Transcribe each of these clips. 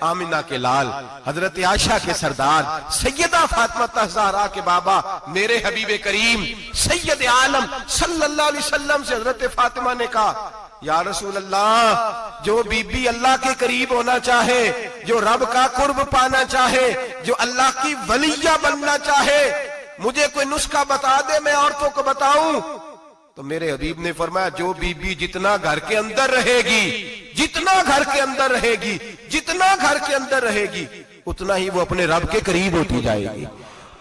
آمینہ کے لال، حضرت عائشہ کے سردار، سیدہ فاطمہ زہرا کے بابا، میرے حبیب کریم سید عالم صلی اللہ علیہ وسلم سے حضرت فاطمہ نے کہا یا رسول اللہ، جو بی بی اللہ کے قریب ہونا چاہے، جو رب کا قرب پانا چاہے، جو اللہ کی ولیہ بننا چاہے، مجھے کوئی نسخہ بتا دے میں عورتوں کو بتاؤں۔ تو میرے حبیب نے فرمایا جو بی بی جتنا گھر کے اندر رہے گی، جتنا گھر کے اندر رہے گی، جتنا گھر کے اندر رہے گی، اتنا ہی وہ اپنے رب کے قریب ہوتی جائے گی،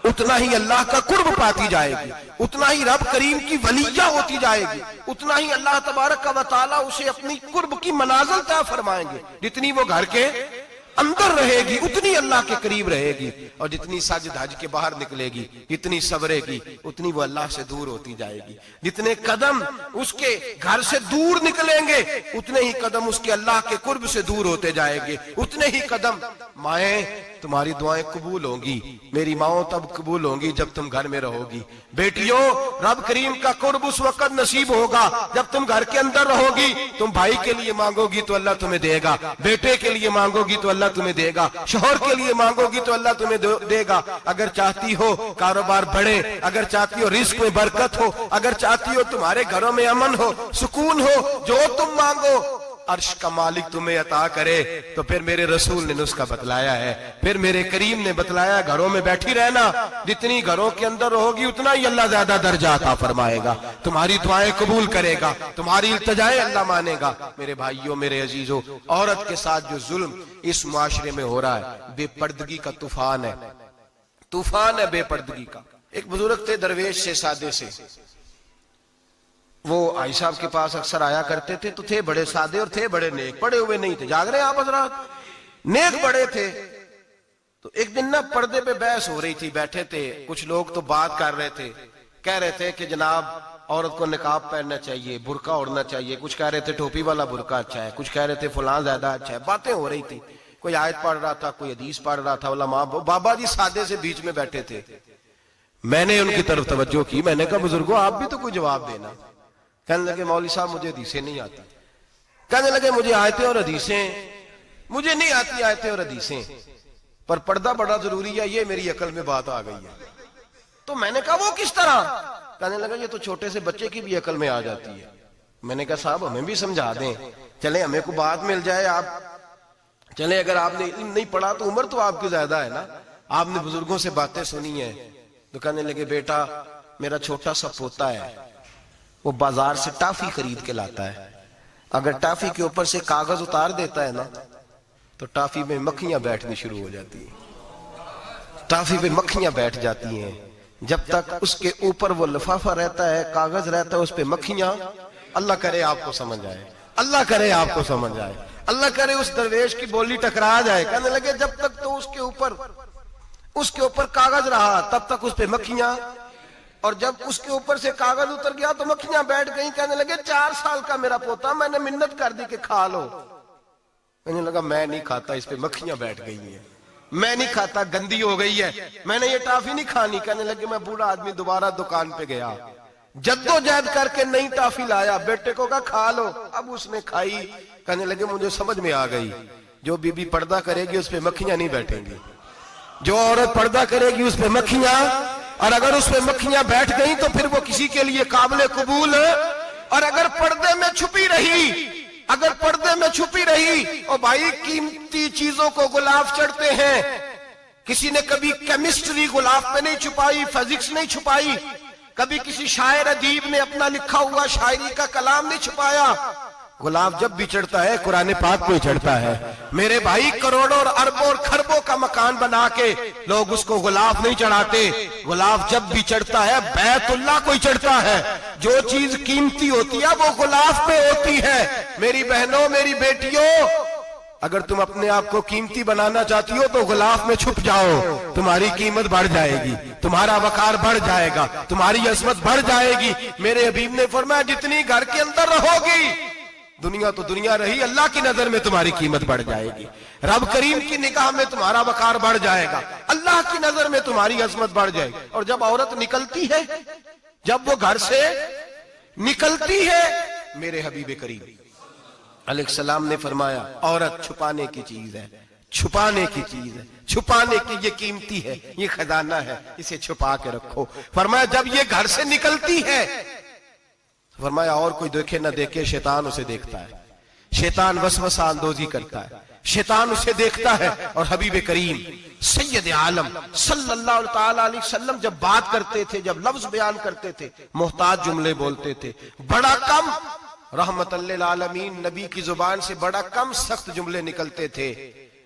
اتنا ہی اللہ کا قرب پاتی جائے گی، اتنا ہی رب کریم کی ولیہ ہوتی جائے گی، اتنا ہی اللہ تبارک و تعالیٰ اسے اپنی قرب کی منازل طے فرمائیں گے۔ جتنی وہ گھر کے اندر رہے گی اتنی اللہ کے قریب رہے گی، اور جتنی سج دھج کے باہر نکلے گی، جتنی صبرے گی، اتنی وہ اللہ سے دور ہوتی جائے گی۔ جتنے قدم اس کے گھر سے دور نکلیں گے، اتنے ہی قدم اس کے اللہ کے قرب سے دور ہوتے جائیں گے، اتنے ہی قدم۔ مائیں تمہاری دعائیں قبول ہوں گی، میری ماؤں تب قبول ہوں گی جب تم گھر میں رہو گی۔ بیٹیوں، رب کریم کا قرب اس وقت نصیب ہوگا جب تم گھر کے اندر رہو گی۔ تم بھائی کے لیے مانگو گی تو اللہ تمہیں دے گا، بیٹے کے لیے مانگو گی تو اللہ تمہیں دے گا، شوہر کے لیے مانگو گی تو اللہ تمہیں دے گا۔ اگر چاہتی ہو کاروبار بڑھے، اگر چاہتی ہو رزق میں برکت ہو، اگر چاہتی ہو تمہارے گھروں میں امن ہو، سکون ہو، جو تم مانگو عرش کا مالک تمہیں عطا کرے۔ تو پھر میرے رسول نے نسخہ بتلایا ہے، پھر میرے کریم نے بتلایا، گھروں میں بیٹھی رہنا، جتنی گھروں کے اندر رہوگی اتنا ہی اللہ زیادہ درجہ عطا فرمائے گا، تمہاری دعائیں قبول کرے گا، تمہاری التجائیں اللہ مانے گا۔ میرے بھائیوں، میرے عزیزوں، عورت کے ساتھ جو ظلم اس معاشرے میں ہو رہا ہے، بے پردگی کا طوفان ہے، طوفان ہے بے پردگی کا۔ ایک بزرگ تھے درویش سے، سادے سے، وہ آئی صاحب کے پاس اکثر آیا کرتے تھے، تو تھے بڑے سادے اور تھے بڑے نیک، پڑے ہوئے نہیں تھے، جاگ رہے ہیں آپ حضرات، نیک بڑے تھے۔ تو ایک دن نا پردے پہ بحث ہو رہی تھی، بیٹھے تھے کچھ لوگ تو بات کر رہے تھے، کہہ رہے تھے کہ جناب عورت کو نقاب پہننا چاہیے، برقع اوڑھنا چاہیے، کچھ کہہ رہے تھے ٹوپی والا برقع اچھا ہے، کچھ کہہ رہے تھے فلاں زیادہ اچھا ہے، باتیں ہو رہی تھی، کوئی آیت پڑھ رہا تھا، کوئی حدیث پڑھ رہا تھا، علماء بابا جی سادے سے بیچ میں بیٹھے تھے۔ میں نے ان کی طرف توجہ کی، میں نے کہا بزرگوں آپ بھی تو کوئی جواب دینا۔ کہنے لگے مولوی صاحب مجھے حدیثیں نہیں آتی، کہنے لگے مجھے آیتیں اور حدیثیں مجھے نہیں آتی، آیتیں اور حدیثیں، پر پردہ بڑا ضروری ہے، یہ میری عقل میں بات آ گئی ہے۔ تو میں نے کہا وہ کس طرح؟ کہنے لگا یہ تو چھوٹے سے بچے کی بھی عقل میں آ جاتی ہے۔ میں نے کہا صاحب ہمیں بھی سمجھا دیں، چلیں ہمیں کو بات مل جائے، آپ چلیں، اگر آپ نے علم نہیں پڑھا تو عمر تو آپ کی زیادہ ہے نا، آپ نے بزرگوں سے باتیں سنی ہیں۔ تو کہنے لگے بیٹا میرا چھوٹا سا پوتا ہے، وہ بازار سے ٹافی خرید کے لاتا ہے، اگر ٹافی کے اوپر سے کاغذ اتار دیتا ہے نا تو ٹافی میں مکھیاں بیٹھنی شروع ہو جاتی ہیں، ٹافی پہ مکھیاں بیٹھ جاتی ہیں، جب تک اس کے اوپر وہ لفافہ رہتا ہے، کاغذ رہتا ہے، اس پہ مکھیاں، اللہ کرے آپ کو سمجھ آئے، اللہ کرے آپ کو سمجھ آئے، اللہ کرے اس درویش کی بولی ٹکرا جائے۔ کہنے لگے جب تک تو اس کے اوپر کاغذ رہا تب تک اس پہ مکھیاں، اور جب اس کے اوپر سے کاغذ اتر گیا تو مکھیاں بیٹھ گئیں۔ کہنے لگے 4 سال کا میرا پوتا، میں نے منت کر دی کہ کھا لو، کہنے لگا میں نہیں کھاتا، اس پہ مکھیاں بیٹھ گئی ہیں، میں نہیں کھاتا، گندی ہو گئی ہے، میں نے یہ ٹافی نہیں کھانی۔ کہنے لگے میں بوڑھا آدمی دوبارہ دکان پہ گیا، جدوجہد کر کے نئی ٹافی لایا، بیٹے کو کہا کھا لو، اب اس نے کھائی۔ کہنے لگے مجھے سمجھ میں آ گئی، جو بی بی پردہ کرے گی اس پہ مکھیاں نہیں بیٹھیں گی، جو عورت پردہ کرے گی اس پہ مکھیاں، اور اگر اس پہ مکھیاں بیٹھ گئیں تو پھر وہ کسی کے لیے قابل قبول ہے۔ اور اگر پردے میں چھپی رہی اور بھائی قیمتی چیزوں کو غلاف چڑھتے ہیں، کسی نے کبھی کیمسٹری غلاف پہ نہیں چھپائی، فزکس نہیں چھپائی، کبھی کسی شاعر ادیب نے اپنا لکھا ہوا شاعری کا کلام نہیں چھپایا، غلاف جب بھی چڑھتا ہے قرآن پاک پہ چڑھتا ہے۔ میرے بھائی کروڑوں اور اربوں اور خربوں کا مکان بنا کے لوگ اس کو غلاف نہیں چڑھاتے، غلاف جب بھی چڑھتا ہے بیت اللہ کو ہی چڑھتا ہے۔ جو چیز قیمتی ہوتی ہے وہ غلاف پہ ہوتی ہے۔ میری بہنوں، میری بیٹیوں، اگر تم اپنے آپ کو قیمتی بنانا چاہتی ہو تو غلاف میں چھپ جاؤ، تمہاری قیمت بڑھ جائے گی، تمہارا وقار بڑھ جائے گا، تمہاری عظمت بڑھ جائے گی۔ میرے حبیب نے فرمایا جتنی گھر کے اندر رہو گی، دنیا تو دنیا رہی، اللہ کی نظر میں تمہاری قیمت بڑھ جائے گی، رب کریم کی نگاہ میں تمہارا وقار بڑھ جائے گا، اللہ کی نظر میں تمہاری عظمت بڑھ جائے گی۔ اور جب عورت نکلتی ہے، جب وہ گھر سے نکلتی ہے، میرے حبیب کریم علیہ السلام نے فرمایا عورت چھپانے کی چیز ہے، چھپانے کی چیز ہے، چھپانے کی، یہ قیمتی ہے، یہ خزانہ ہے، اسے چھپا کے رکھو۔ فرمایا جب یہ گھر سے نکلتی ہے، فرمایا اور کوئی دیکھے نہ دیکھے، شیطان اسے دیکھتا ہے، شیطان وسوسہ اندوزی کرتا ہے، شیطان اسے دیکھتا ہے۔ اور حبیب کریم سید عالم صلی اللہ تعالیٰ علیہ وسلم جب بات کرتے تھے، جب لفظ بیان کرتے تھے، محتاج جملے بولتے تھے، بڑا کم، رحمت للعالمین نبی کی زبان سے بڑا کم سخت جملے نکلتے تھے۔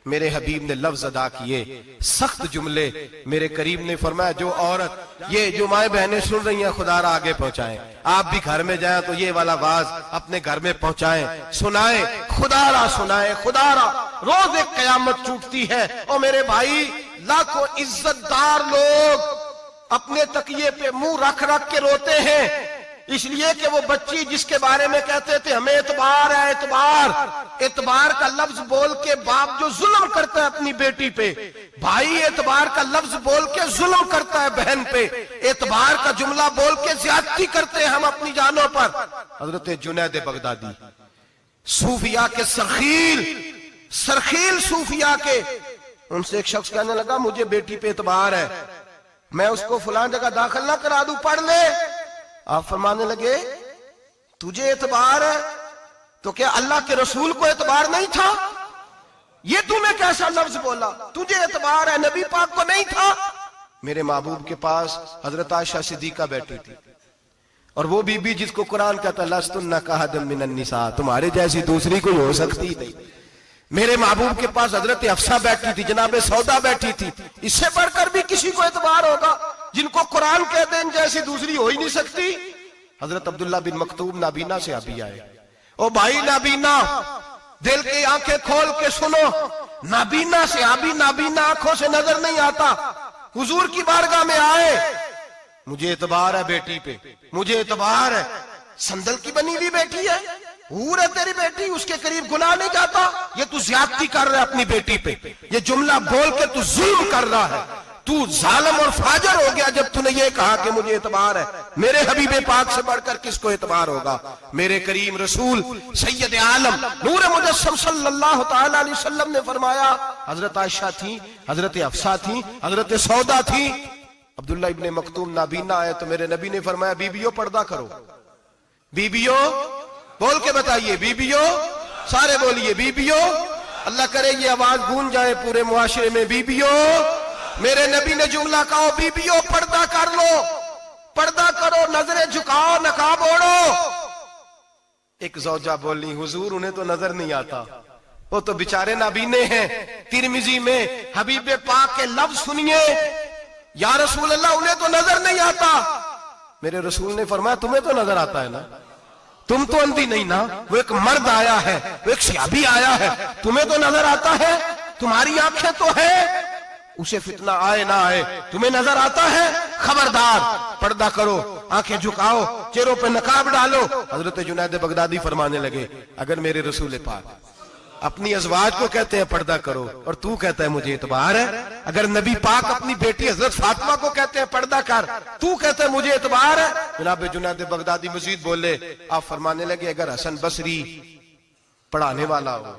میرے حبیب نے لفظ ادا کیے، سخت جملے۔ میرے کریم نے فرمایا جو عورت، یہ جو مائیں بہنیں سن رہی ہیں، خدا را آگے پہنچائیں، آپ بھی گھر میں جائیں تو یہ والا واز اپنے گھر میں پہنچائیں، سنائیں، خدا را سنائیں، خدا را۔ روز ایک قیامت ٹوٹتی ہے، اور میرے بھائی لاکھوں عزت دار لوگ اپنے تکیے پہ منہ رکھ رکھ کے روتے ہیں، اس لیے کہ وہ بچی جس کے بارے میں کہتے تھے ہمیں اعتبار ہے، اعتبار، اعتبار کا لفظ بول کے باپ جو ظلم کرتا ہے اپنی بیٹی پہ، بھائی اعتبار کا لفظ بول کے ظلم کرتا ہے بہن پہ، اعتبار کا جملہ بول کے زیادتی کرتے ہیں ہم اپنی جانوں پر۔ حضرت جنید بغدادی صوفیاء کے سرخیل صوفیاء کے، ان سے ایک شخص کہنے لگا مجھے بیٹی پہ اعتبار ہے، میں اس کو فلان جگہ داخل نہ کرا دوں، پڑھ لے۔ آپ فرمانے لگے تجھے اعتبار ہے تو کیا اللہ کے رسول کو اعتبار نہیں تھا؟ یہ تو نے کیسا لفظ بولا؟ تجھے اعتبار ہے، نبی پاک کو نہیں تھا؟ میرے محبوب کے پاس حضرت عائشہ صدیقہ بیٹھی تھی، اور وہ بی بی جس کو قرآن کہتا لستن کاحد من النساء، تمہارے جیسی دوسری کوئی ہو سکتی نہیں۔ میرے محبوب کے پاس حضرت حفصہ بیٹھی تھی، جناب سودا بیٹھی تھی، اس سے بڑھ کر بھی کسی کو اعتبار ہوگا؟ جن کو قرآن کہتے ہیں ان جیسی دوسری ہو ہی نہیں سکتی۔ حضرت عبداللہ بن مکتوم نابینا سے ابھی آئے، او بھائی نابینا، دل کی آنکھیں کھول کے سنو، نابینا سے ابھی، نابینا آنکھوں سے نظر نہیں آتا، حضور کی بارگاہ میں آئے، مجھے اعتبار ہے بیٹی پہ، مجھے اعتبار ہے، سندل کی بنی ہوئی بیٹی ہے، حور ہے تیری بیٹی، اس کے قریب گناہ نہیں جاتا، یہ تو زیادتی کر رہا ہے اپنی بیٹی پہ، یہ جملہ بول کے تو ظلم کر رہا ہے، تو ظالم اور فاجر ہو گیا جب تو نے یہ کہا کہ مجھے اعتبار ہے۔ میرے حبیب پاک سے بڑھ کر کس کو اعتبار ہوگا؟ میرے کریم رسول سید عالم نور مجسم صلی اللہ تعالی علیہ وسلم نے فرمایا، حضرت عائشہ تھی، حضرت حفصہ تھی، حضرت سودا تھی، عبداللہ ابن مکتوم نابینا آئے تو میرے نبی نے فرمایا بیبیوں پردہ کرو، بیبیوں بول کے بتائیے، بیبیوں، سارے بولیے بیبیوں، اللہ کرے یہ آواز گونج جائے پورے معاشرے میں، بیبیوں۔ میرے نبی نے جملہ کہا بیبیوں پردہ کر لو، پردہ کرو، نظریں جھکاؤ، نقاب اوڑھو۔ ایک زوجہ بولی حضور انہیں تو نظر نہیں آتا، وہ تو بیچارے نابینے ہیں۔ ترمذی میں حبیب پاک کے لفظ سنیے، یا رسول اللہ انہیں تو نظر نہیں آتا۔ میرے رسول نے فرمایا تمہیں تو نظر آتا ہے نا، تم تو اندھی نہیں نا، وہ ایک مرد آیا ہے، وہ ایک صحابی آیا ہے، تمہیں تو نظر آتا ہے، تمہاری آنکھیں تو ہیں، اسے فتنہ آئے نہ آئے تمہیں نظر آتا ہے، خبردار پردہ کرو، آنکھیں جھکاؤ، چہروں پہ نقاب ڈالو۔ حضرت جنید بغدادی فرمانے لگے اگر میرے رسول پاک اپنی ازواج کو کہتے ہیں پردہ کرو اور تو کہتا ہے مجھے اعتبار ہے، اگر نبی پاک اپنی بیٹی حضرت فاطمہ کو کہتے ہیں پردہ کر، تو کہتا ہے مجھے اعتبار ہے۔ جناب جنید بغدادی مزید بولے، آپ فرمانے لگے اگر حسن بصری پڑھانے والا ہو،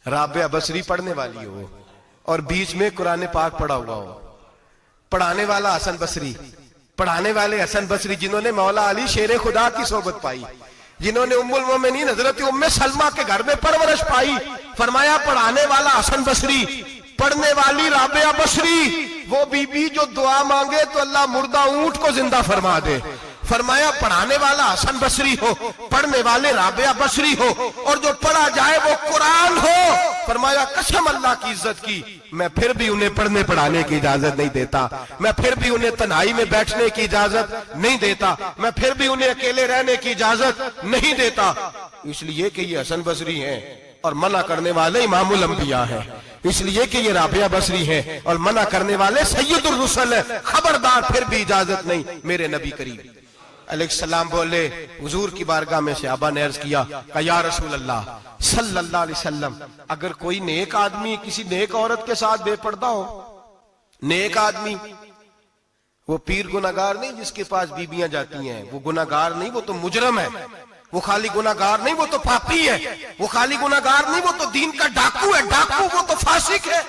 رابعہ بصری پڑھنے والی ہو، اور بیچ میں قرآن پاک پڑھا ہوا ہو، پڑھانے والا حسن بصری، پڑھانے والے حسن بصری جنہوں نے مولا علی شیر خدا کی صحبت پائی، جنہوں نے ام المومنین حضرت ام سلمہ کے گھر میں پرورش پائی، فرمایا پڑھانے والا حسن بصری، پڑھنے والی رابعہ بصری، وہ بی بی جو دعا مانگے تو اللہ مردہ اونٹ کو زندہ فرما دے۔ فرمایا پڑھانے والا حسن بصری ہو، پڑھنے والے رابعہ بصری ہو، اور جو پڑھا جائے وہ قرآن ہو۔ فرمایا قسم اللہ کی عزت کی میں پھر بھی انہیں پڑھنے پڑھانے کی اجازت نہیں دیتا، میں پھر بھی انہیں تنہائی میں بیٹھنے کی اجازت نہیں دیتا، میں پھر بھی انہیں اکیلے رہنے کی اجازت نہیں دیتا، اس لیے کہ یہ حسن بصری ہیں اور منع کرنے والے امام الانبیاء ہیں، اس لیے کہ یہ رابعہ بصری ہیں اور منع کرنے والے سید الرسل ہیں، خبردار پھر بھی اجازت نہیں۔ میرے نبی کریم علیہ السلام بولے، حضور کی بارگاہ میں صحابہ نے عرض کیا کہ یا رسول اللہ صلی اللہ علیہ وسلم اگر کوئی نیک آدمی کسی نیک عورت کے ساتھ بے پردہ ہو، نیک آدمی وہ پیر گناہگار نہیں جس کے پاس بیویاں جاتی ہیں، وہ گناہگار نہیں، وہ تو مجرم ہے، وہ خالی گناہگار نہیں، وہ تو پاپی ہے، وہ خالی گناہگار نہیں، وہ تو دین کا ڈاکو ہے، ڈاکو وہ تو فاسق ہے،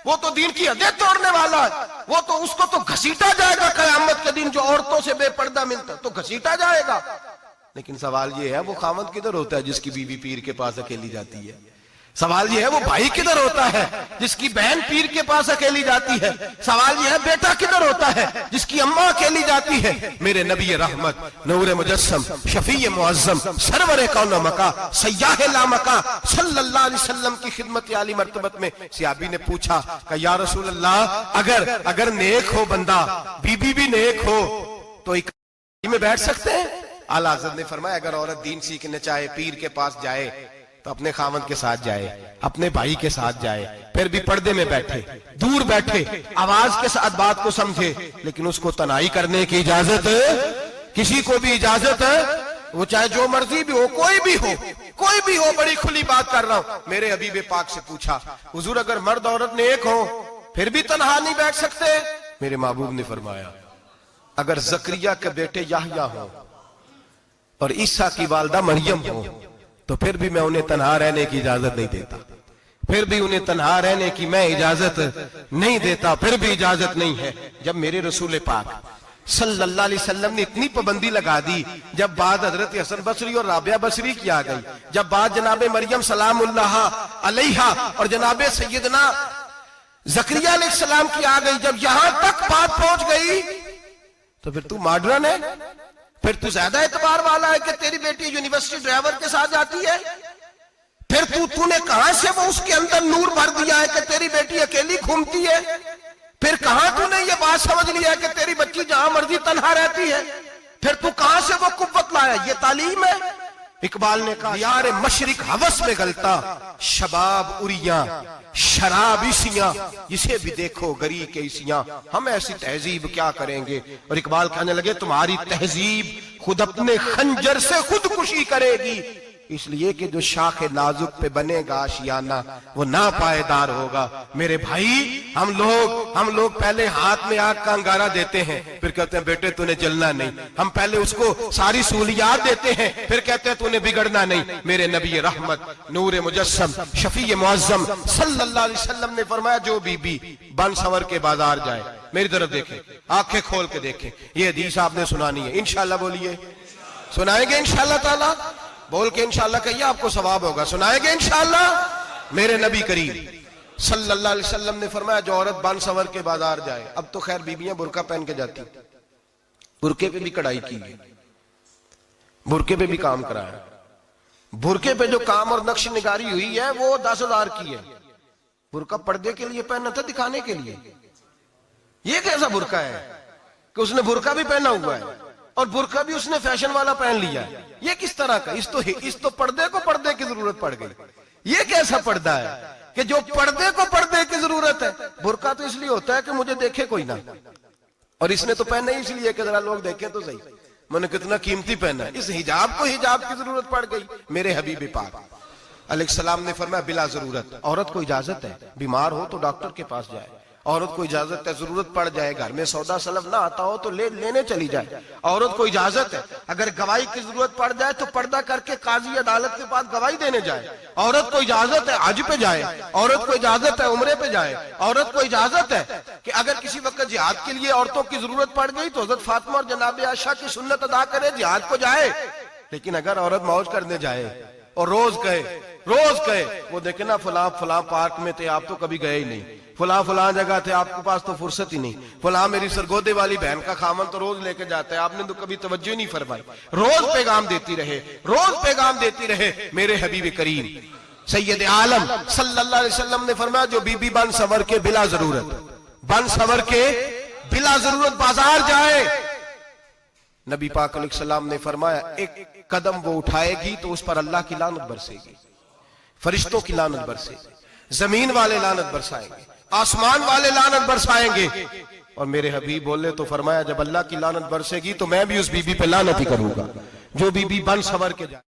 وہ تو دین کی حدیں توڑنے والا ہے، وہ تو اس کو تو گھسیٹا جائے گا قیامت کے دن، جو عورتوں سے بے پردہ ملتا تو گھسیٹا جائے گا۔ لیکن سوال یہ ہے وہ خاوند کدھر ہوتا ہے جس کی بیوی پیر کے پاس اکیلی جاتی ہے؟ سوال یہ ہے وہ بھائی کدھر ہوتا ہے جس کی بہن پیر کے پاس اکیلی جاتی ہے؟ سوال یہ ہے بیٹا کدھر ہوتا ہے جس کی اماں اکیلی جاتی ہے؟ میرے نبی رحمت، نور مجسم، شفیع معظم، سرور کون مکا، سیاح لامکا صلی اللہ علیہ وسلم کی خدمت عالی مرتبت میں صحابی نے پوچھا کہ یا رسول اللہ اگر نیک ہو بندہ، بی بی بھی نیک ہو تو ایک میں بیٹھ سکتے ہیں؟ اعلیٰ حضرت نے فرمایا اگر عورت دین سیکھنے چاہے، پیر کے پاس جائے تو اپنے خاوند کے ساتھ جائے، اپنے بھائی کے ساتھ جائے، پھر بھی پردے میں بیٹھے، دور بیٹھے، آواز کے ساتھ بات کو سمجھے، لیکن اس کو تنہائی کرنے کی اجازت کسی کو بھی اجازت ہے، وہ چاہے جو مرضی بھی ہو، کوئی بھی ہو، بڑی کھلی بات کر رہا ہوں۔ میرے حبیب پاک سے پوچھا حضور اگر مرد عورت نیک ہو پھر بھی تنہا نہیں بیٹھ سکتے؟ میرے محبوب نے فرمایا اگر زکریا کے بیٹے یحییٰ ہو اور عیسیٰ کی والدہ مریم ہو تو پھر بھی میں انہیں تنہا رہنے کی اجازت نہیں دیتا، پھر بھی انہیں تنہا رہنے کی میں اجازت نہیں دیتا، پھر بھی اجازت نہیں ہے۔ جب میرے رسول پاک صلی اللہ علیہ وسلم نے اتنی پابندی لگا دی، جب بات حضرت حسن بصری اور رابعہ بصری کی آ گئی، جب بات جناب مریم سلام اللہ علیہا اور جناب سیدنا زکریا علیہ السلام کی آ گئی، جب یہاں تک بات پہنچ گئی تو پھر تو ماڈرن ہے، پھر تو زیادہ اعتبار والا ہے کہ تیری بیٹی یونیورسٹی ڈرائیور کے ساتھ جاتی ہے، پھر تو نے کہاں سے وہ اس کے اندر نور بھر دیا ہے کہ تیری بیٹی اکیلی گھومتی ہے، پھر کہاں تو نے یہ بات سمجھ لیا ہے کہ تیری بچی جہاں مرضی تنہا رہتی ہے، پھر تو کہاں سے وہ قوت لایا؟ یہ تعلیم ہے۔ اقبال نے کہا یار مشرق ہوس میں گلتا، شباب اریاں شراب عیسیاں، جسے بھی دیکھو گری کے عیسیاں، ہم ایسی تہذیب کیا کریں گے؟ اور اقبال کہنے لگے تمہاری تہذیب خود اپنے خنجر سے خودکشی کرے گی، اس لیے کہ جو شاخ نازک پہ بنے گا آشیانہ وہ ناپائیدار ہوگا۔ میرے بھائی ہم لوگ پہلے ہاتھ میں آگ کا انگارہ دیتے ہیں، پھر کہتے ہیں بیٹے تو نے جلنا نہیں، ہم پہلے اس کو ساری سہولیات دیتے ہیں، پھر کہتے ہیں تو نے بگڑنا نہیں۔ میرے نبی رحمت، نور مجسم، شفیع معظم صلی اللہ علیہ وسلم نے فرمایا جو بی بی بن سور کے بازار جائے، میری طرف دیکھیں، آنکھیں کھول کے دیکھیں، یہ حدیث آپ نے سنانی ہے، انشاءاللہ بولیے، سنائیں گے انشاءاللہ تعالی؟ بول کے انشاءاللہ کہیے آپ کو ثواب ہوگا، سنائیں گے انشاءاللہ؟ میرے نبی کریم صلی اللہ علیہ وسلم نے فرمایا جو عورت بن سور کے بازار جائے، اب تو خیر بیویاں برقع پہن کے جاتی، برقعے پہ بھی کڑھائی کی ہے، برقعے پہ بھی کام کرایا، برقعے پہ جو کام اور نقش نگاری ہوئی ہے وہ 10,000 کی ہے۔ برقع پردے کے لیے پہننا تھا، دکھانے کے لیے؟ یہ کیسا برقع ہے کہ اس نے برقع بھی پہنا ہوا ہے اور برقع بھی اس نے فیشن والا پہن لیا ہے؟ یہ کس طرح کا؟ اس تو پردے کو پردے کی ضرورت پڑ گئی۔ یہ کیسا پردہ ہے کہ جو پردے کو پردے کی ضرورت ہے؟ برقع تو اس لیے ہوتا ہے کہ مجھے دیکھے کوئی نہ، اور اس نے تو پہنا ہی اس لیے کہ ذرا لوگ دیکھیں تو صحیح میں نے کتنا قیمتی پہنا ہے۔ اس حجاب کو حجاب کی ضرورت پڑ گئی۔ میرے حبیب پاک علیہ السلام نے فرمایا بلا ضرورت، عورت کو اجازت ہے بیمار ہو تو ڈاکٹر کے پاس جائے، عورت کو اجازت ہے ضرورت پڑ جائے گھر میں سودا سلف نہ آتا ہو تو لینے چلی جائے، عورت کو اجازت ہے اگر گواہی کی ضرورت پڑ جائے تو پردہ کر کے قاضی عدالت کے پاس گواہی دینے جائے، عورت کو اجازت ہے حج پہ جائے، عورت کو اجازت ہے عمرے پہ جائے، عورت کو اجازت ہے کہ اگر کسی وقت جہاد کے لیے عورتوں کی ضرورت پڑ گئی تو حضرت فاطمہ اور جناب عائشہ کی سنت ادا کرے، جہاد کو جائے۔ لیکن اگر عورت موج کرنے جائے اور روز کہے وہ دیکھیں نا فلاں پارک میں تھے آپ تو کبھی گئے ہی نہیں، فلاں جگہ تھے آپ کے پاس تو فرصت ہی نہیں، فلاں میری سرگودے والی بہن کا خامن تو روز لے کے جاتا ہے آپ نے تو کبھی توجہ نہیں فرمائی، روز پیغام دیتی رہے۔ میرے حبیب کریم سید عالم صلی اللہ علیہ وسلم نے فرمایا جو بی بی بن سور کے بلا ضرورت بازار جائے، نبی پاک علیہ السلام نے فرمایا ایک قدم وہ اٹھائے گی تو اس پر اللہ کی لعنت برسے گی، فرشتوں کی لعنت برسے گی، زمین والے لعنت برسائیں گے، آسمان والے لعنت برسائیں گے۔ اور میرے حبیب بولے تو فرمایا جب اللہ کی لعنت برسے گی تو میں بھی اس بی بی پہ لعنت ہی کروں گا جو بی بی بن سور کے جائے۔